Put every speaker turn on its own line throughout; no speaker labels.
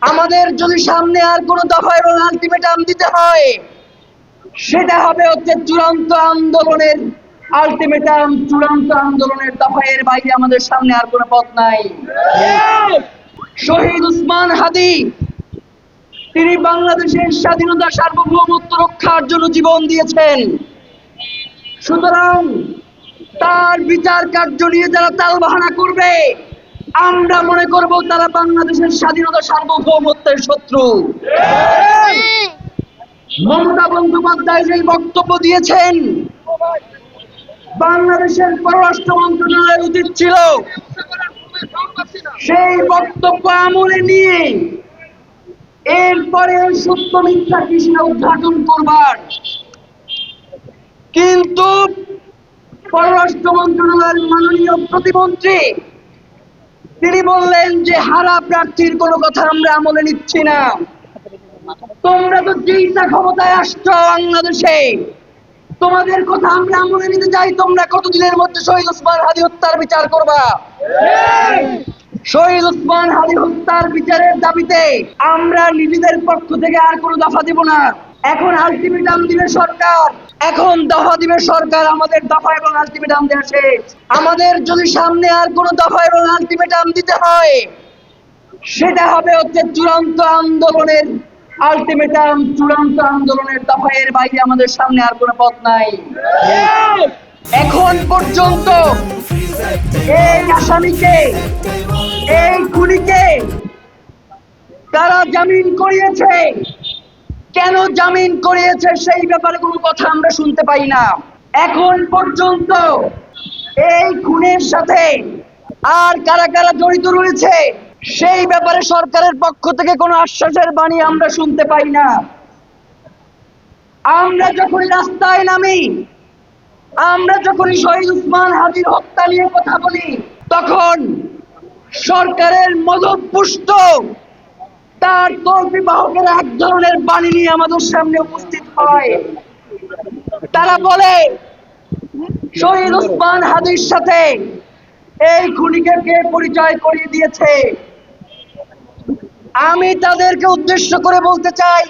আমাদের যদি সামনে আর কোনো দফা এবং আলটিমেটাম দিতে হয়, সেটা হবে হচ্ছে চূড়ান্ত আন্দোলনের আলটিমেটাম, চূড়ান্ত আন্দোলনের দফা। এর বাইরে আমাদের সামনে আর কোনো পথ নাই। শহীদ উসমান হাদি তিনি বাংলাদেশের স্বাধীনতা সার্বভৌমত্ব রক্ষার জন্য জীবন দিয়েছেন। সুতরাং তার বিচার কার্য নিয়ে যারা তালবাহানা করবে, আমরা মনে করব তারা বাংলাদেশের স্বাধীনতা সার্বভৌমত্বের শত্রু। মমতা বন্দ্যোপাধ্যায় যে বক্তব্য দিয়েছেন, বাংলাদেশের পররাষ্ট্র মন্ত্রণালয়ের উচিত ছিল সেই বক্তব্য আমলে নিয়ে এরপরে সত্য মিথ্যা কি সেটা উদ্ঘাটন করবার। কিন্তু পররাষ্ট্র মন্ত্রণালয়ের মাননীয় প্রতিমন্ত্রী তিনি বললেন যে হারা প্রার্থীর কোনো কথা আমরা আমলে নিচ্ছি না। তোমরা তো যেইটা ক্ষমতায় আসছো বাংলাদেশে, তোমাদের কথা আমরা আমলে নিতে চাই। তোমরা কতদিনের মধ্যে শহীদ উসমান হাদি হত্যার বিচার করবা? শহীদ উসমান হাদি হত্যার বিচারের দাবিতে আমরা নিজেদের পক্ষ থেকে আর কোনো দফা দিব না। এখন আলটিমেটাম দিবে সরকার, এখন দফা দিবে সরকার। আমাদের দফা এবং আলটিমেটাম দেওয়া শেষ। আমাদের যদি সামনে আর কোনো দফা এবং আলটিমেটাম দিতে হয়, সেটা হবে হচ্ছে চূড়ান্ত আন্দোলনের আলটিমেটাম, চূড়ান্ত আন্দোলনের দফা। এর বাইরে আমাদের সামনে আর কোনো পথ নাই। এখন পর্যন্ত এই আসামিকে, এই খুনিকে তারা জামিন করিয়েছে, কেন জামিন করিয়েছে সেই ব্যাপারে কোনো কথা আমরা শুনতে পাই না। এখন পর্যন্ত এই খুনের সাথে আর কারা কারা জড়িত রয়েছে সেই ব্যাপারে সরকারের পক্ষ থেকে কোনো আশ্বাসের বাণী আমরা শুনতে পাই না। আমরা যখন রাস্তায় নামি, আমরা যখন শহীদ উসমান হাদির হত্যা নিয়ে কথা বলি, তখন সরকারের মদতপুষ্ট তার কর্মী বাহকেরা এক ধরনের বাণী নিয়ে আমাদের সামনে উপস্থিত হয়। তারা বলে শহীদ উসমান হাদির সাথে এই খুনিকে কে পরিচয় করিয়ে দিয়েছে। আমি তাদেরকে উদ্দেশ্য করে বলতে চাই,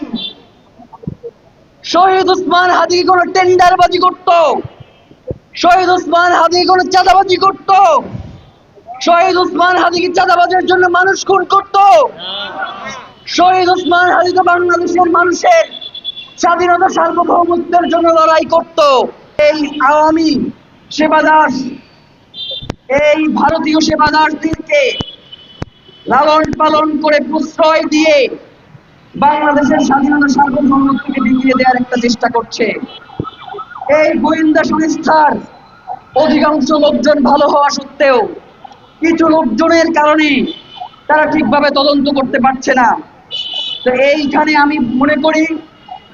শহীদ উসমান হাদি কোন টেন্ডারবাজি করত? শহীদ উসমান হাদি কোন চাঁদাবাজি করত? শহীদ উসমান হাদি কি চাঁদাবাজের জন্য মানুষ খুন করত? শহীদ উসমান হাদি তো বাংলাদেশের মানুষের স্বাধীনতা সার্বভৌমত্বের জন্য লড়াই করত। এই আওয়ামী সেবাদাস, এই ভারতীয় সেবাদাসদেরকে লালন পালন করে প্রশ্রয় দিয়ে বাংলাদেশের স্বাধীনতা সার্বভৌমত্বকে বিকিয়ে দেওয়ার একটা চেষ্টা করছে। এই গোয়েন্দা সংস্থার অধিকাংশ লোকজন ভালো হওয়া সত্ত্বেও কিছু লোকজনের কারণে তারা ঠিকভাবে তদন্ত করতে পারছে না। তো এইখানে আমি মনে করি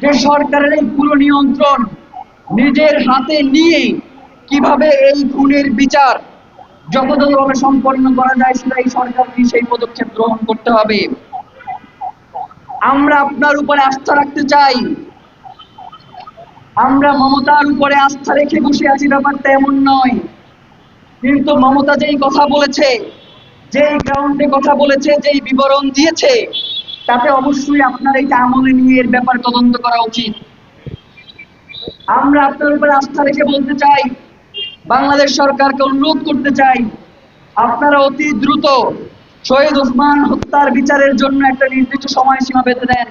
যে সরকারের এই পুরো নিয়ন্ত্রণ নিজের হাতে নিয়ে কিভাবে এই খুনের বিচার যথাযথভাবে সম্পন্ন করা যায় সেটাই সরকারকে সেই পদক্ষেপ গ্রহণ করতে হবে। আমরা আপনার উপরে আস্থা রাখতে চাই। আমরা মমতার উপরে আস্থা রেখে বসে আছি, ব্যাপারটা এমন নয়। কিন্তু মমতা যেই কথা বলেছে, যেই গ্রাউন্ডে কথা বলেছে, যেই বিবরণ দিয়েছে, তাতে অবশ্যই আপনার এইটা আমলে নিয়ে এর ব্যাপারে তদন্ত করা উচিত। আমরা আপনার উপরে আস্থা রেখে বলতে চাই, বাংলাদেশ সরকারকে অনুরোধ করতে চাই, আপনারা অতি দ্রুত শহীদ ওসমান হত্যার বিচারের জন্য একটা নির্দিষ্ট সময়সীমা বেঁধে দেন,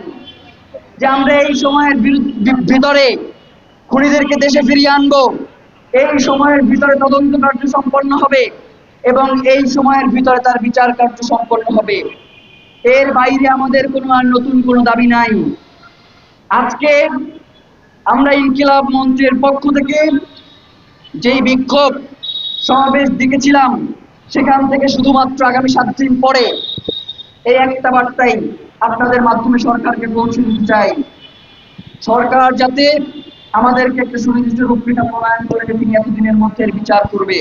যে আমরা এই সময়ের ভিতরে খুনিদেরকে দেশে ফিরিয়ে আনবো। এই সময়ের ভিতরে তদন্ত কার্য সম্পন্ন হবে এবং এই সময়ের ভিতরে তার বিচার কার্য সম্পন্ন হবে। এর বাইরে আমাদের কোনো আর নতুন কোনো দাবি নাই। আজকে আমরা ইনকিলাব মঞ্চের পক্ষ থেকে যেই বিক্ষোভ সমাবেশ দেখেছিলাম, সেখান থেকে শুধুমাত্র আগামী 7 দিন পরে এই একটা বার্তাই আপনাদের মাধ্যমে সরকারকে পৌঁছে দিতে চাই। সরকার যাতে আমাদেরকে একটা সুনির্দিষ্ট রূপরেখা প্রণয়ন করে তিনি এতদিনের মধ্যে বিচার করবে।